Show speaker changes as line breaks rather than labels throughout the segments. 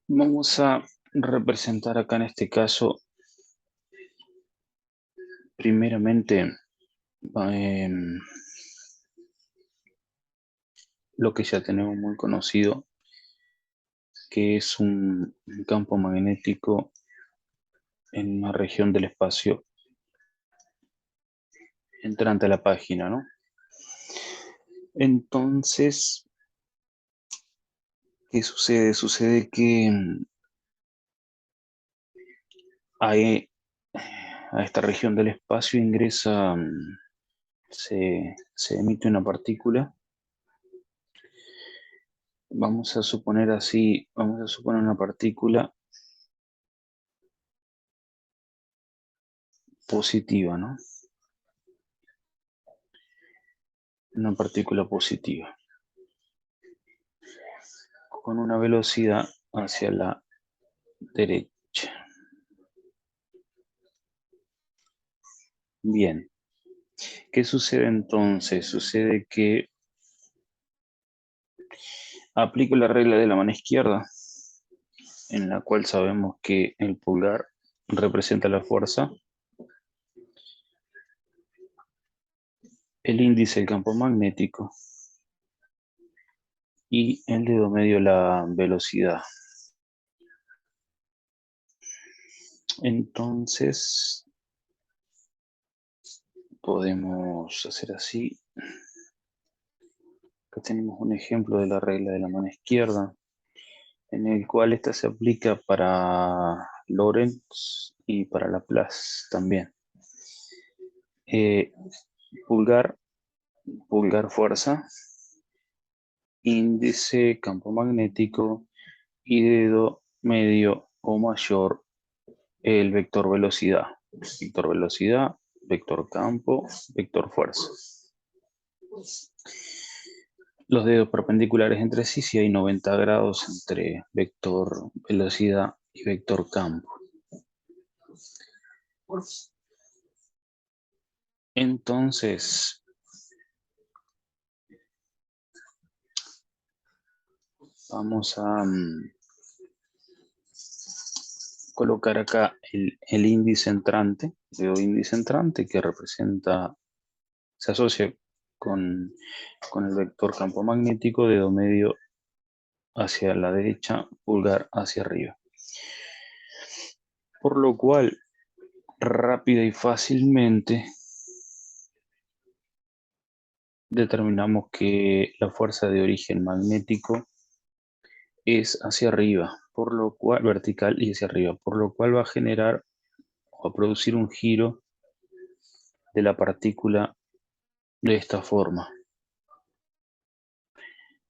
Vamos a representar acá en este caso, primeramente, em, lo que ya tenemos muy conocido, que es un campo magnético en una región del espacio entrante a la página, ¿no? Entonces, ¿qué sucede? Sucede que ahí, a esta región del espacio ingresa, se emite una partícula. Vamos a suponer así, vamos a suponer una partícula positiva, ¿no? Una partícula positiva, con una velocidad hacia la derecha. Bien, ¿qué sucede entonces? Sucede que aplico la regla de la mano izquierda, en la cual sabemos que el pulgar representa la fuerza, el índice el campo magnético y el dedo medio la velocidad. Entonces, podemos hacer así. Acá tenemos un ejemplo de la regla de la mano izquierda, en el cual esta se aplica para Lorentz y para Laplace también. Eh, pulgar, pulgar fuerza, índice campo magnético y dedo medio o mayor el vector velocidad. Vector velocidad, vector campo, vector fuerza. Los dedos perpendiculares entre sí si hay 90 grados entre vector velocidad y vector campo. Entonces, vamos a colocar acá el índice entrante, dedo índice entrante que representa, se asocia con el vector campo magnético, dedo medio hacia la derecha, pulgar hacia arriba. Por lo cual, rápida y fácilmente determinamos que la fuerza de origen magnético es hacia arriba, por lo cual, vertical y hacia arriba, por lo cual va a generar o a producir un giro de la partícula de esta forma,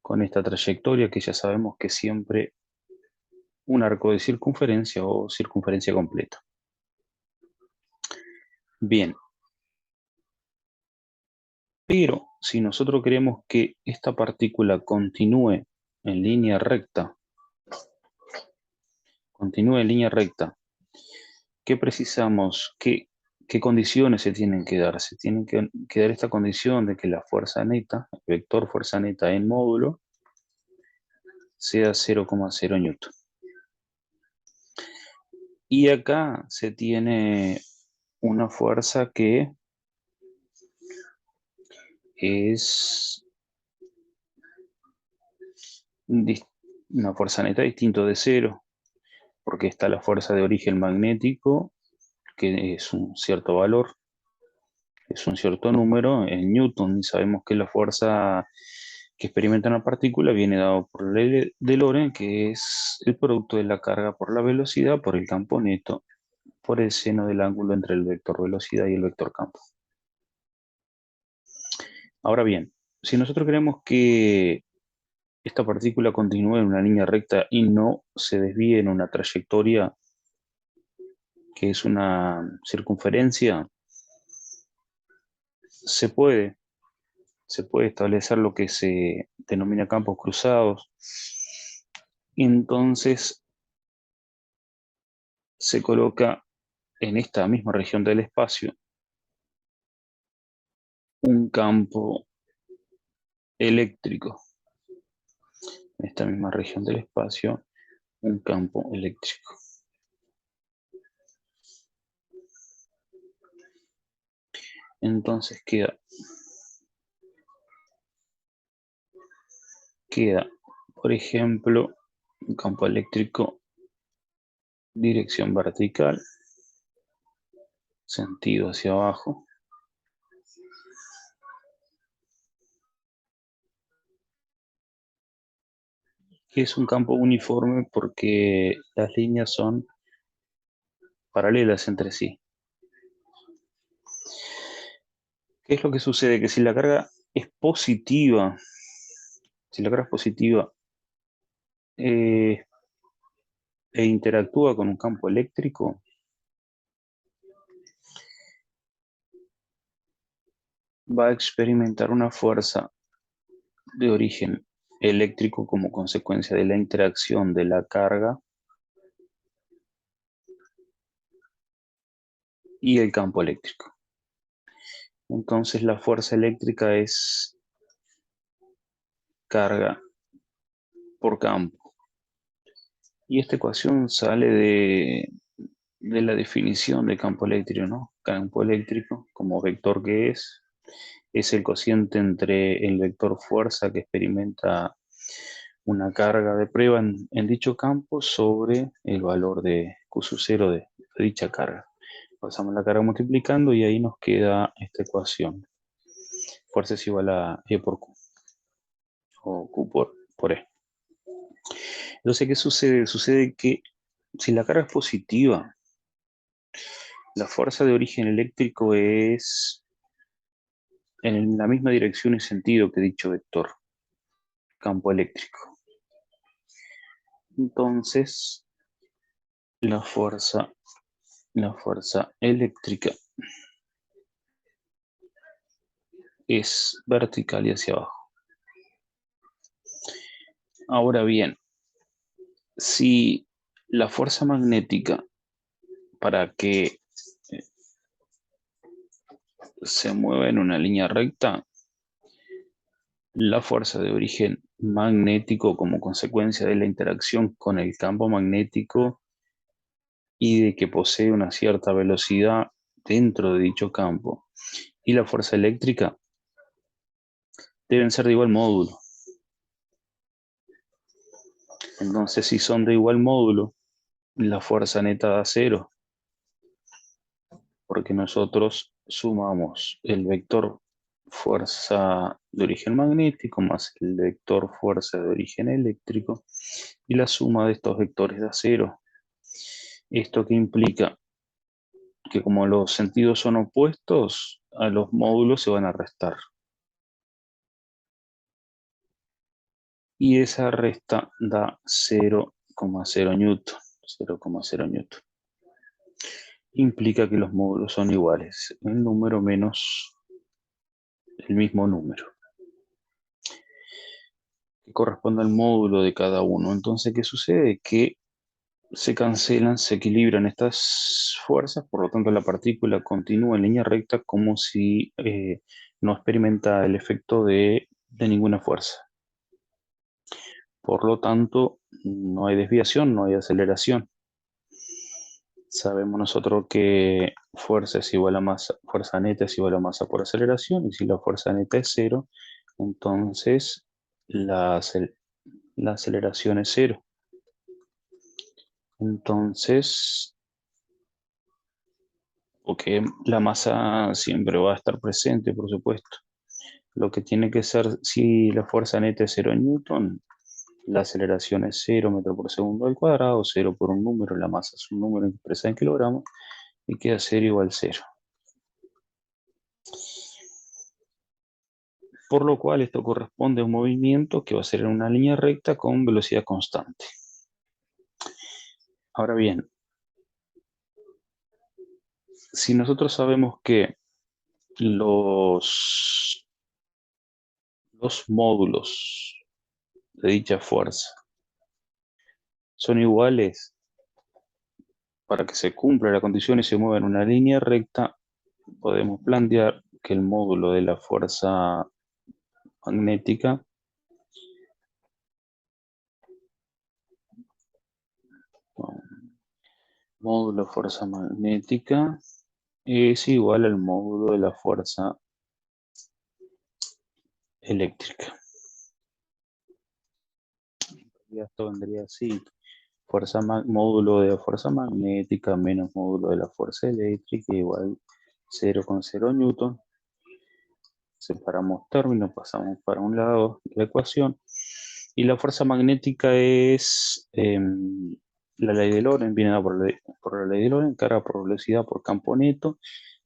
con esta trayectoria que ya sabemos que es siempre un arco de circunferencia o circunferencia completa. Bien, pero si nosotros queremos que esta partícula continúe en línea recta, ¿qué precisamos? ¿Qué condiciones se tienen que dar? Se tienen que dar esta condición de que la fuerza neta, el vector fuerza neta en módulo, sea 0,0 newton. Y acá se tiene una fuerza que es una fuerza neta distinto de cero, porque está la fuerza de origen magnético, que es un cierto valor, es un cierto número en newton, y sabemos que la fuerza que experimenta una partícula viene dado por la ley de Lorentz, que es el producto de la carga por la velocidad, por el campo neto, por el seno del ángulo entre el vector velocidad y el vector campo. Ahora bien, si nosotros queremos que esta partícula continúe en una línea recta y no se desvíe en una trayectoria que es una circunferencia, se puede, se puede establecer lo que se denomina campos cruzados. Entonces se coloca en esta misma región del espacio un campo eléctrico. En esta misma región del espacio, un campo eléctrico. Entonces queda, por ejemplo, un campo eléctrico, dirección vertical, sentido hacia abajo. Que es un campo uniforme porque las líneas son paralelas entre sí. ¿Qué es lo que sucede? Que si la carga es positiva, si la carga es positiva eh, e interactúa con un campo eléctrico, va a experimentar una fuerza de origen eléctrico como consecuencia de la interacción de la carga y el campo eléctrico. Entonces la fuerza eléctrica es carga por campo. Y esta ecuación sale de la definición de campo eléctrico, ¿no? Campo eléctrico, como vector que es el cociente entre el vector fuerza que experimenta una carga de prueba en dicho campo sobre el valor de Q sub 0 de dicha carga. Pasamos la carga multiplicando y ahí nos queda esta ecuación. Fuerza es igual a E por Q, o Q por E. Entonces, ¿qué sucede? Sucede que si la carga es positiva, la fuerza de origen eléctrico es en la misma dirección y sentido que dicho vector, campo eléctrico. Entonces, la fuerza eléctrica es vertical y hacia abajo. Ahora bien, si la fuerza magnética para que se mueva en una línea recta, la fuerza de origen magnético como consecuencia de la interacción con el campo magnético y de que posee una cierta velocidad dentro de dicho campo y la fuerza eléctrica deben ser de igual módulo. Entonces, si son de igual módulo, la fuerza neta da cero, porque nosotros sumamos el vector fuerza de origen magnético más el vector fuerza de origen eléctrico y la suma de estos vectores da cero. Esto que implica que como los sentidos son opuestos, a los módulos se van a restar. Y esa resta da 0,0 newton. 0,0 newton. Implica que los módulos son iguales, el número menos el mismo número, que corresponde al módulo de cada uno. Entonces, ¿qué sucede? Que se cancelan, se equilibran estas fuerzas, por lo tanto la partícula continúa en línea recta como si no experimenta el efecto de ninguna fuerza. Por lo tanto, no hay desviación, no hay aceleración. Sabemos nosotros que fuerza es igual a masa, fuerza neta es igual a masa por aceleración, y si la fuerza neta es cero, entonces la aceleración es cero. Entonces, porque la masa siempre va a estar presente, por supuesto. Lo que tiene que ser, si la fuerza neta es 0 newton, la aceleración es 0 metros por segundo al cuadrado, 0 por un número, la masa es un número expresado en kilogramos, y queda 0 igual 0. Por lo cual esto corresponde a un movimiento que va a ser en una línea recta con velocidad constante. Ahora bien, si nosotros sabemos que los módulos de dicha fuerza son iguales para que se cumpla la condición y se mueva en una línea recta, podemos plantear que el módulo de la fuerza magnética módulo de fuerza magnética es igual al módulo de la fuerza eléctrica. Y esto vendría así. Módulo de la fuerza magnética menos módulo de la fuerza eléctrica igual 0,0 newton. Separamos términos, pasamos para un lado la ecuación. Y la fuerza magnética es la ley de Lorentz, viene dada por la ley de Lorentz, carga por velocidad por campo neto.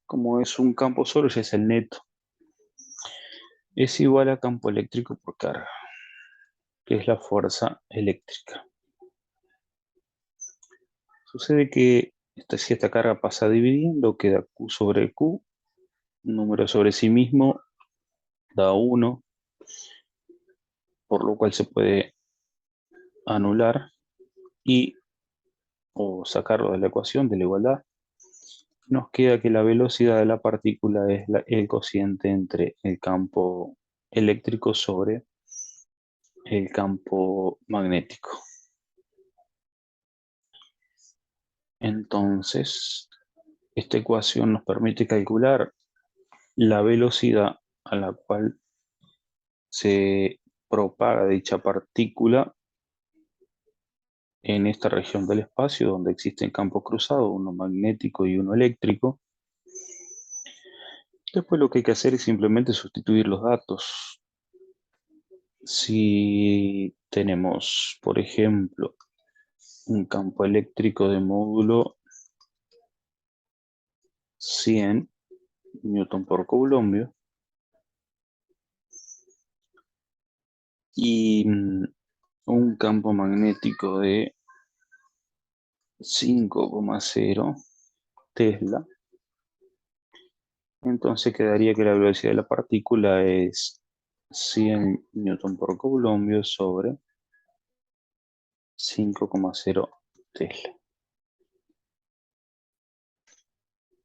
Como es un campo solo, ya es el neto. Es igual a campo eléctrico por carga, que es la fuerza eléctrica. Sucede que si esta carga pasa dividiendo, queda Q sobre Q, un número sobre sí mismo da 1, por lo cual se puede anular y o sacarlo de la ecuación de la igualdad. Nos queda que la velocidad de la partícula es el cociente entre el campo eléctrico sobre el campo magnético. Entonces, esta ecuación nos permite calcular la velocidad a la cual se propaga dicha partícula en esta región del espacio donde existen campos cruzados, uno magnético y uno eléctrico. Después lo que hay que hacer es simplemente sustituir los datos. Si tenemos, por ejemplo, un campo eléctrico de módulo 100 newton por coulombio y un campo magnético de 5,0 Tesla, entonces quedaría que la velocidad de la partícula es 100 newton por coulombio sobre 5,0 Tesla.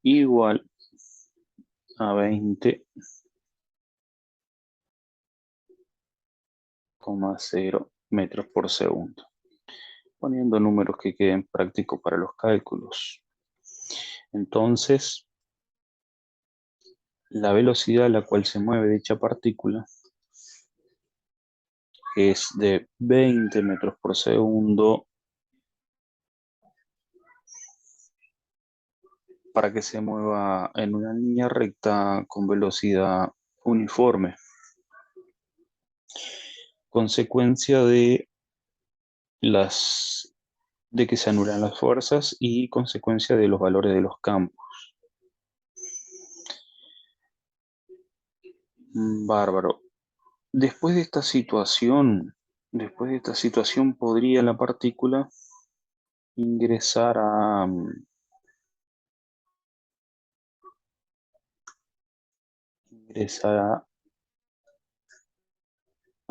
Igual a 20,0 metros por segundo. Poniendo números que queden prácticos para los cálculos. Entonces, la velocidad a la cual se mueve dicha partícula es de 20 metros por segundo para que se mueva en una línea recta con velocidad uniforme. Consecuencia de que se anulan las fuerzas y consecuencia de los valores de los campos. Bárbaro. Después de esta situación podría la partícula ingresar a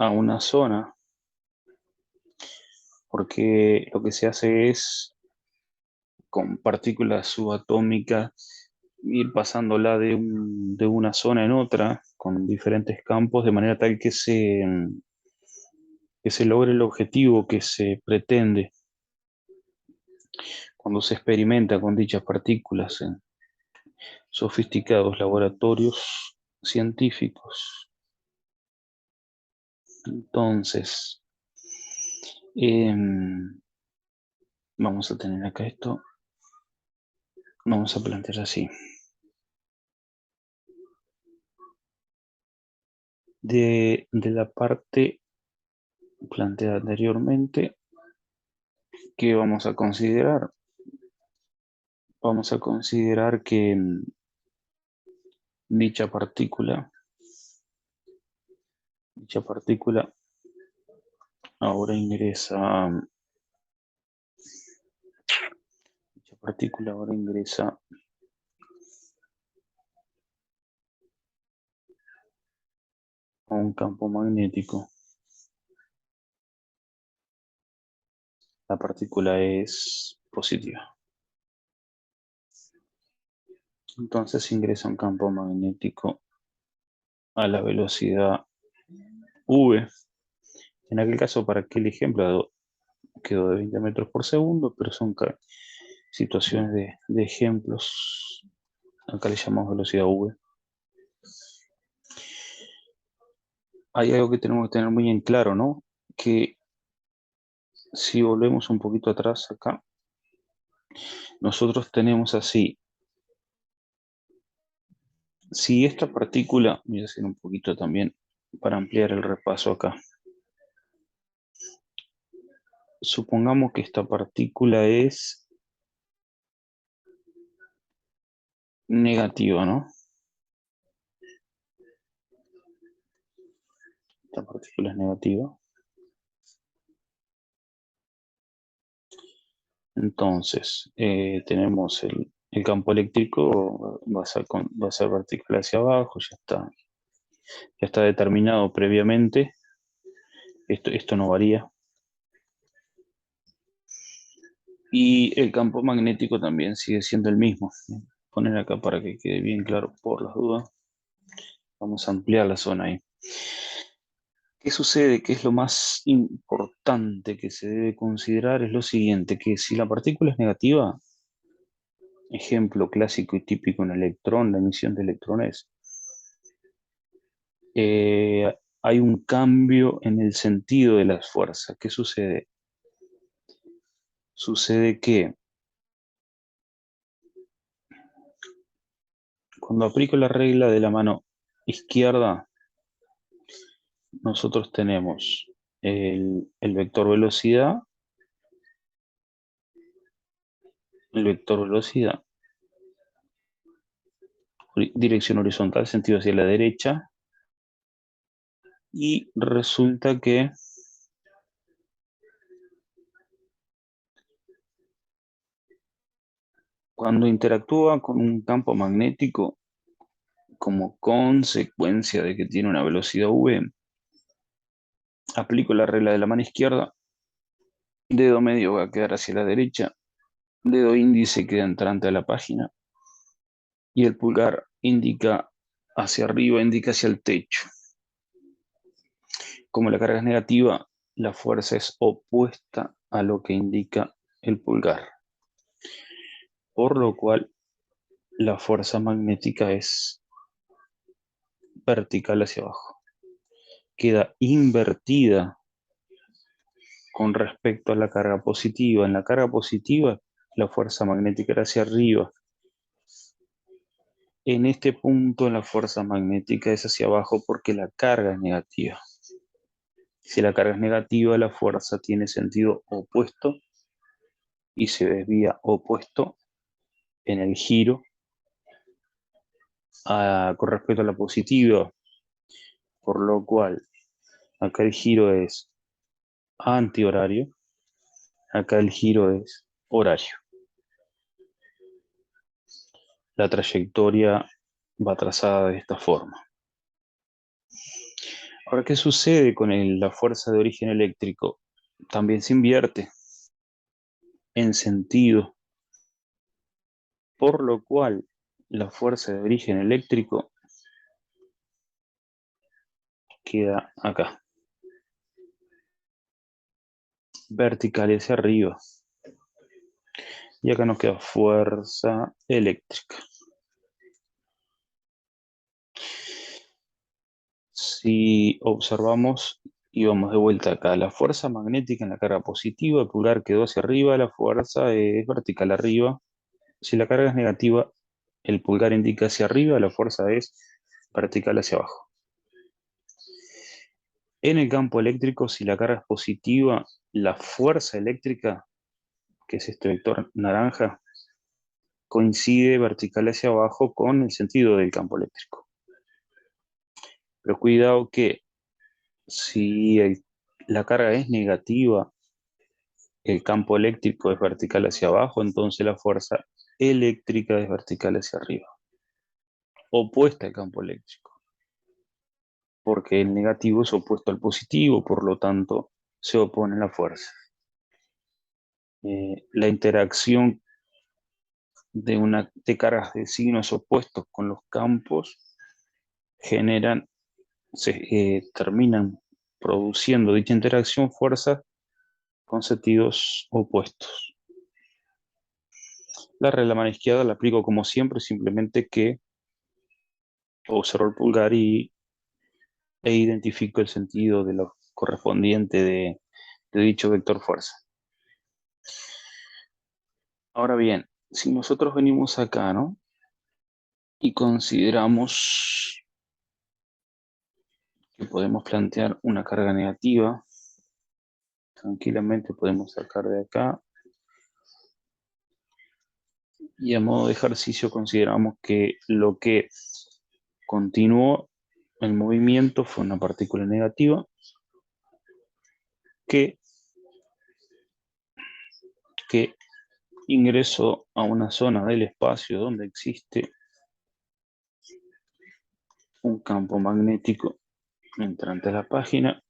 una zona, porque lo que se hace es con partículas subatómicas ir pasándola de una zona en otra con diferentes campos de manera tal que se logre el objetivo que se pretende cuando se experimenta con dichas partículas en sofisticados laboratorios científicos. Entonces, vamos a tener acá esto, vamos a plantear así. De la parte planteada anteriormente, ¿qué vamos a considerar? Vamos a considerar que dicha partícula ahora ingresa, a un campo magnético. La partícula es positiva. Entonces ingresa un campo magnético a la velocidad v. En aquel caso, para aquel ejemplo, quedó de 20 metros por segundo, pero situaciones de ejemplos. Acá le llamamos velocidad V. Hay algo que tenemos que tener muy en claro, ¿no? Que si volvemos un poquito atrás acá, nosotros tenemos así. Si esta partícula, voy a hacer un poquito también para ampliar el repaso acá. Supongamos que esta partícula es negativa, ¿no? Esta partícula es negativa. Entonces, tenemos el campo eléctrico, va a ser vertical hacia abajo, ya está determinado previamente. Esto no varía. Y el campo magnético también sigue siendo el mismo. Poner acá para que quede bien claro por las dudas. Vamos a ampliar la zona ahí. ¿Qué sucede? ¿Qué es lo más importante que se debe considerar? Es lo siguiente, que si la partícula es negativa, ejemplo clásico y típico en electrón, la emisión de electrones, hay un cambio en el sentido de las fuerzas. ¿Qué sucede? Sucede que cuando aplico la regla de la mano izquierda, nosotros tenemos el vector velocidad, dirección horizontal, sentido hacia la derecha, y resulta que cuando interactúa con un campo magnético, como consecuencia de que tiene una velocidad v, aplico la regla de la mano izquierda, dedo medio va a quedar hacia la derecha, dedo índice queda entrante a la página, y el pulgar indica hacia arriba, indica hacia el techo. Como la carga es negativa, la fuerza es opuesta a lo que indica el pulgar, por lo cual la fuerza magnética es vertical hacia abajo. Queda invertida con respecto a la carga positiva. En la carga positiva, la fuerza magnética era hacia arriba. En este punto, la fuerza magnética es hacia abajo porque la carga es negativa. Si la carga es negativa, la fuerza tiene sentido opuesto y se desvía opuesto en el giro con respecto a la positiva, por lo cual acá el giro es antihorario, acá el giro es horario. La trayectoria va trazada de esta forma. Ahora, ¿qué sucede con la fuerza de origen eléctrico? También se invierte en sentido, por lo cual la fuerza de origen eléctrico queda acá, vertical hacia arriba. Y acá nos queda fuerza eléctrica. Si observamos y vamos de vuelta acá, la fuerza magnética en la carga positiva, el pulgar quedó hacia arriba, la fuerza es vertical arriba. Si la carga es negativa, el pulgar indica hacia arriba, la fuerza es vertical hacia abajo. En el campo eléctrico, si la carga es positiva, la fuerza eléctrica, que es este vector naranja, coincide vertical hacia abajo con el sentido del campo eléctrico. Pero cuidado que si la carga es negativa, el campo eléctrico es vertical hacia abajo, entonces la fuerza eléctrica es vertical hacia arriba, opuesta al campo eléctrico, porque el negativo es opuesto al positivo, por lo tanto se opone la fuerza. La interacción de cargas de signos opuestos con los campos terminan produciendo dicha interacción fuerzas con sentidos opuestos. La regla de la mano izquierda la aplico como siempre, simplemente que observo el pulgar e identifico el sentido de lo correspondiente de dicho vector fuerza. Ahora bien, si nosotros venimos acá, ¿no? Y consideramos que podemos plantear una carga negativa, tranquilamente podemos sacar de acá. Y a modo de ejercicio consideramos que lo que continuó el movimiento fue una partícula negativa que, que ingresó a una zona del espacio donde existe un campo magnético entrante a la página,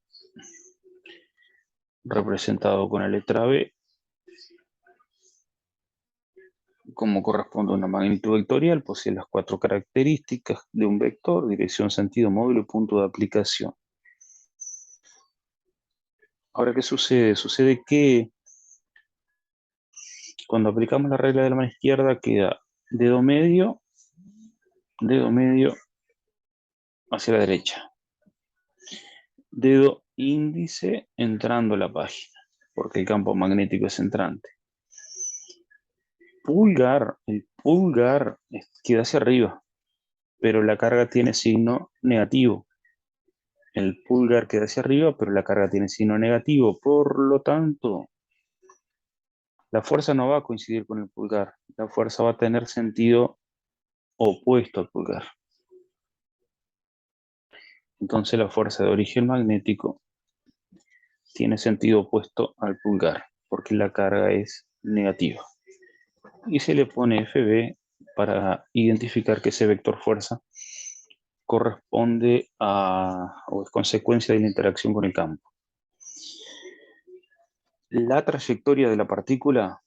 representado con la letra B, como corresponde a una magnitud vectorial, posee las cuatro características de un vector: dirección, sentido, módulo y punto de aplicación. Ahora, ¿qué sucede? Sucede que cuando aplicamos la regla de la mano izquierda queda dedo medio hacia la derecha, dedo índice entrando a la página, porque el campo magnético es entrante. El pulgar queda hacia arriba, pero la carga tiene signo negativo. El pulgar queda hacia arriba, pero la carga tiene signo negativo. Por lo tanto, la fuerza no va a coincidir con el pulgar. La fuerza va a tener sentido opuesto al pulgar. Entonces la fuerza de origen magnético tiene sentido opuesto al pulgar, porque la carga es negativa. Y se le pone FB para identificar que ese vector fuerza corresponde a, o es consecuencia de la interacción con el campo. La trayectoria de la partícula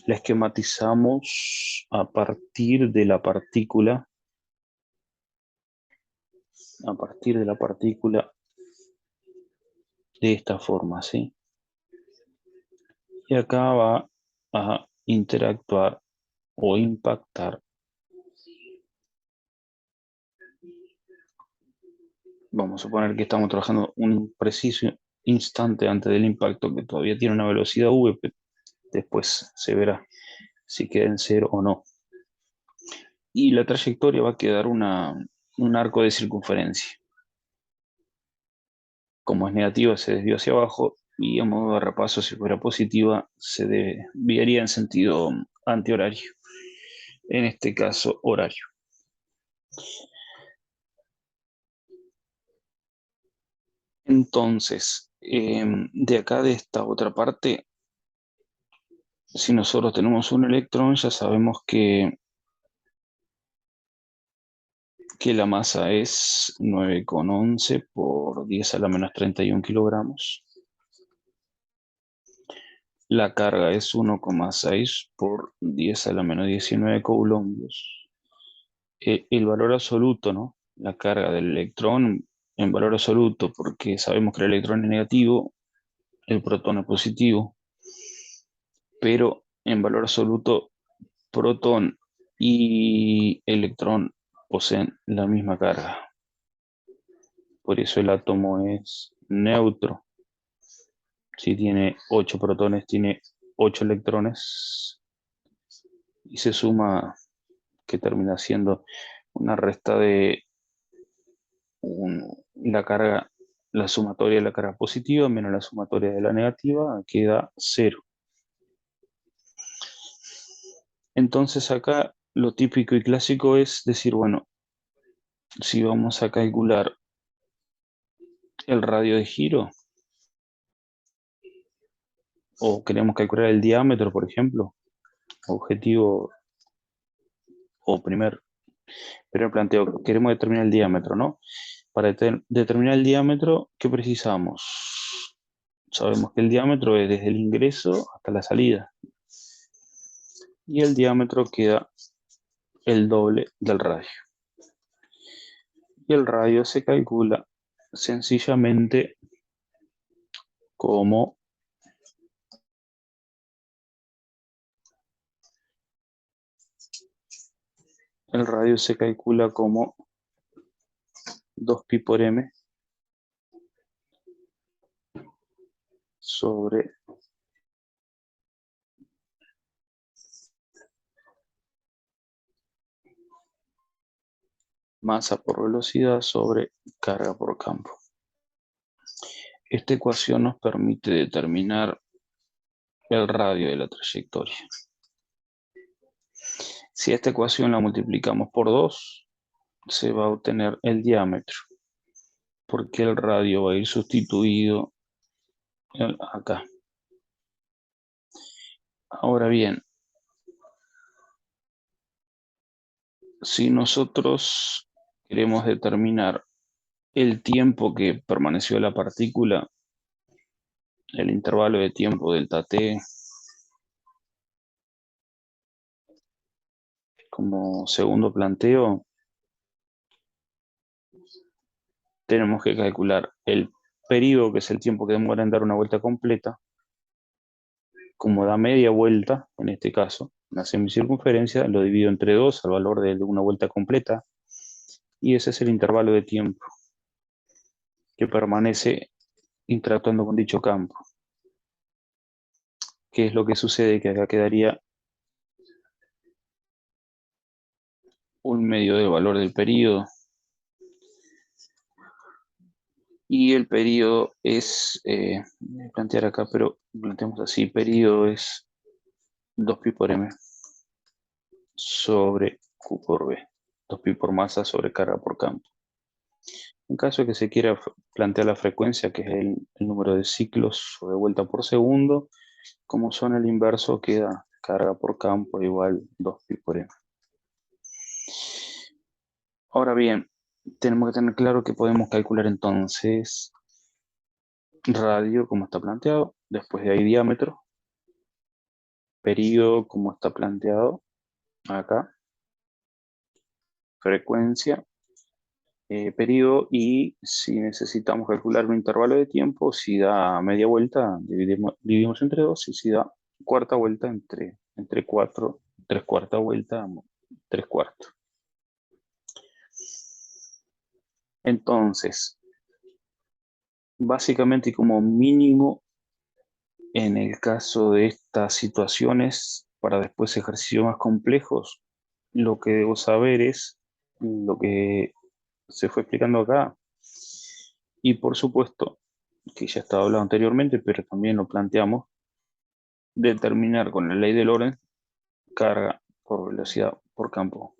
la esquematizamos a partir de la partícula, de esta forma, ¿sí? Y acá va a interactuar o impactar. Vamos a suponer que estamos trabajando un preciso instante antes del impacto, que todavía tiene una velocidad v, pero después se verá si queda en cero o no. Y la trayectoria va a quedar un arco de circunferencia. Como es negativa, se desvió hacia abajo, y a modo de repaso, si fuera positiva, se desviaría en sentido antihorario. En este caso, horario. Entonces, de acá, de esta otra parte, si nosotros tenemos un electrón, ya sabemos que la masa es 9,11 por 10 a la menos 31 kilogramos. La carga es 1,6 por 10 a la menos 19 coulombos. El valor absoluto, ¿no? La carga del electrón en valor absoluto, porque sabemos que el electrón es negativo, el protón es positivo, pero en valor absoluto, protón y electrón poseen la misma carga. Por eso el átomo es neutro. Si tiene 8 protones, tiene 8 electrones, y se suma, que termina siendo una resta de la carga, la sumatoria de la carga positiva menos la sumatoria de la negativa, queda 0. Entonces acá lo típico y clásico es decir, bueno, si vamos a calcular el radio de giro, o queremos calcular el diámetro, por ejemplo, objetivo o primer planteo, queremos determinar el diámetro, ¿no? Para determinar el diámetro, ¿qué precisamos? Sabemos que el diámetro es desde el ingreso hasta la salida. Y el diámetro queda el doble del radio. Y el radio se calcula sencillamente como el radio se calcula como 2pi por m sobre masa por velocidad sobre carga por campo. Esta ecuación nos permite determinar el radio de la trayectoria. Si esta ecuación la multiplicamos por 2, se va a obtener el diámetro, porque el radio va a ir sustituido acá. Ahora bien, si nosotros queremos determinar el tiempo que permaneció la partícula, el intervalo de tiempo delta t, como segundo planteo, tenemos que calcular el periodo, que es el tiempo que demora en dar una vuelta completa. Como da media vuelta, en este caso, una semicircunferencia, lo divido entre 2 al valor de una vuelta completa, y ese es el intervalo de tiempo que permanece interactuando con dicho campo. ¿Qué es lo que sucede? Que acá quedaría un medio del valor del periodo, y el periodo es, voy a plantear acá, pero planteamos así, periodo es 2pi por m sobre q por v, 2pi por masa sobre carga por campo. En caso de que se quiera plantear la frecuencia, que es el número de ciclos o de vuelta por segundo, como son el inverso, queda carga por campo igual 2pi por m. Ahora bien, tenemos que tener claro que podemos calcular entonces radio, como está planteado, después de ahí diámetro, periodo, como está planteado acá, frecuencia, periodo, y si necesitamos calcular un intervalo de tiempo, si da media vuelta, dividimos entre 2, y si da cuarta vuelta, entre 4, 3/4 vuelta, 3/4. Entonces, básicamente como mínimo, en el caso de estas situaciones, para después ejercicios más complejos, lo que debo saber es lo que se fue explicando acá. Y por supuesto, que ya estaba hablado anteriormente, pero también lo planteamos, determinar con la ley de Lorentz carga por velocidad por campo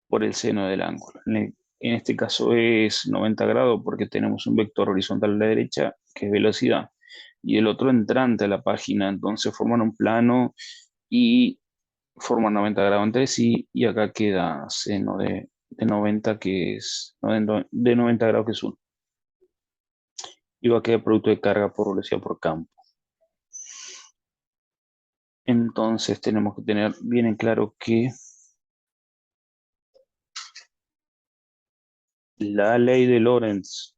por el seno del ángulo. En este caso es 90 grados porque tenemos un vector horizontal a la derecha que es velocidad y el otro entrante a la página, entonces forman un plano y forman 90 grados entre sí, y acá queda seno de 90 que es de 90 grados, que es 1. Y va a quedar producto de carga por velocidad por campo. Entonces tenemos que tener bien en claro que la ley de Lorentz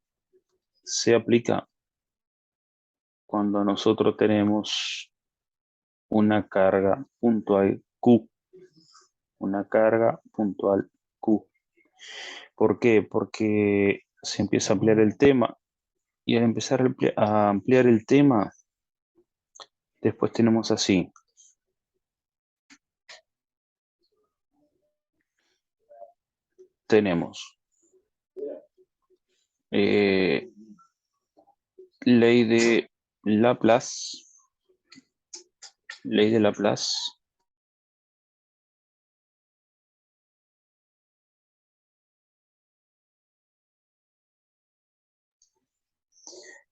se aplica cuando nosotros tenemos una carga puntual Q. Una carga puntual Q. ¿Por qué? Porque se empieza a ampliar el tema, y al empezar a ampliar el tema, después tenemos así. Tenemos ley de Laplace, ley de Laplace,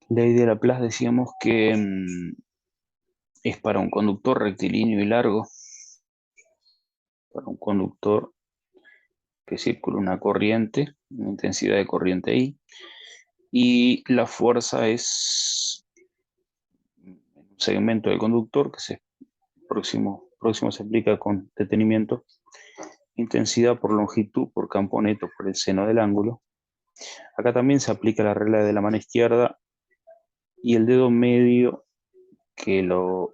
ley de Laplace decíamos que es para un conductor rectilíneo y largo, para un conductor que circula una corriente, una intensidad de corriente I, y la fuerza es un segmento del conductor, que próximo se explica con detenimiento, intensidad por longitud por campo neto por el seno del ángulo. Acá también se aplica la regla de la mano izquierda, y el dedo medio, que lo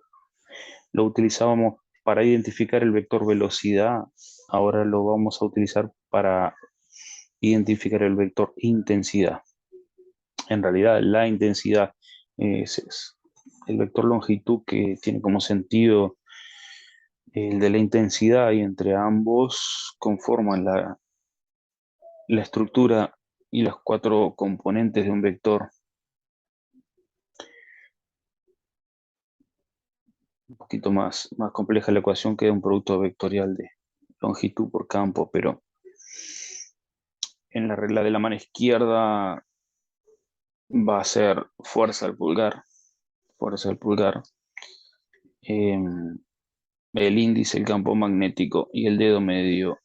utilizábamos para identificar el vector velocidad, ahora lo vamos a utilizar para identificar el vector intensidad. En realidad, la intensidad es el vector longitud que tiene como sentido el de la intensidad, y entre ambos conforman la estructura y las cuatro componentes de un vector. Un poquito más compleja la ecuación, que un producto vectorial de longitud por campo, pero en la regla de la mano izquierda va a ser fuerza al pulgar, el índice, el campo magnético, y el dedo medio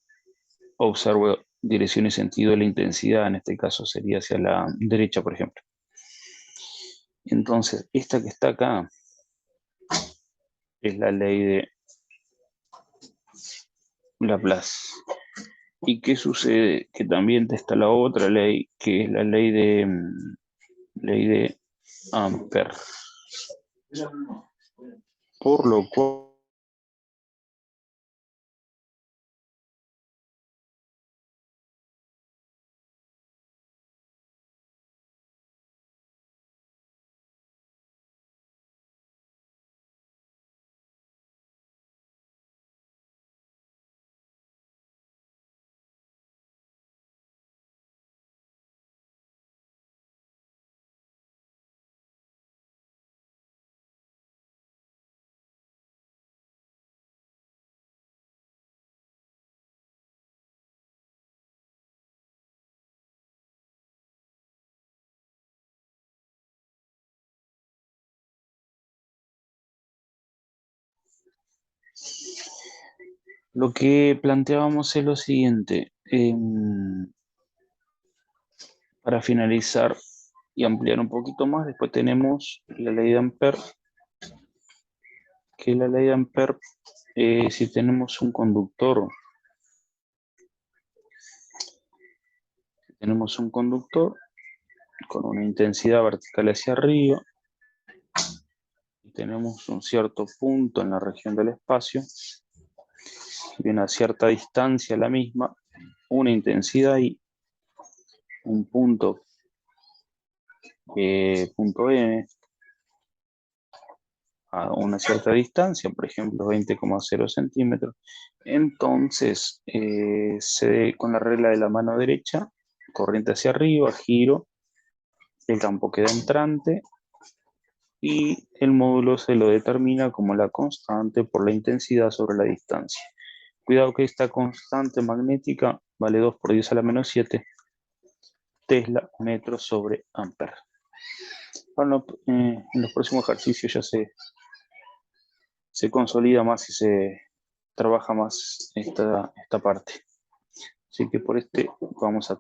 observo dirección y sentido de la intensidad. En este caso sería hacia la derecha, por ejemplo. Entonces, esta que está acá es la ley de Laplace. ¿Y qué sucede? Que también está la otra ley, que es la ley de Ampère. Por lo cual, lo que planteábamos es lo siguiente. Para finalizar y ampliar un poquito más, después tenemos la ley de Ampère, que la ley de Ampère, si tenemos un conductor con una intensidad vertical hacia arriba, y tenemos un cierto punto en la región del espacio y una cierta distancia a la misma, una intensidad y un punto, punto M, a una cierta distancia, por ejemplo 20,0 centímetros. Entonces, con la regla de la mano derecha, corriente hacia arriba, giro, el campo queda entrante y el módulo se lo determina como la constante por la intensidad sobre la distancia. Cuidado que esta constante magnética vale 2 por 10 a la menos 7 Tesla metros sobre Ampere. Bueno, en los próximos ejercicios ya se consolida más y se trabaja más esta parte. Así que por este vamos a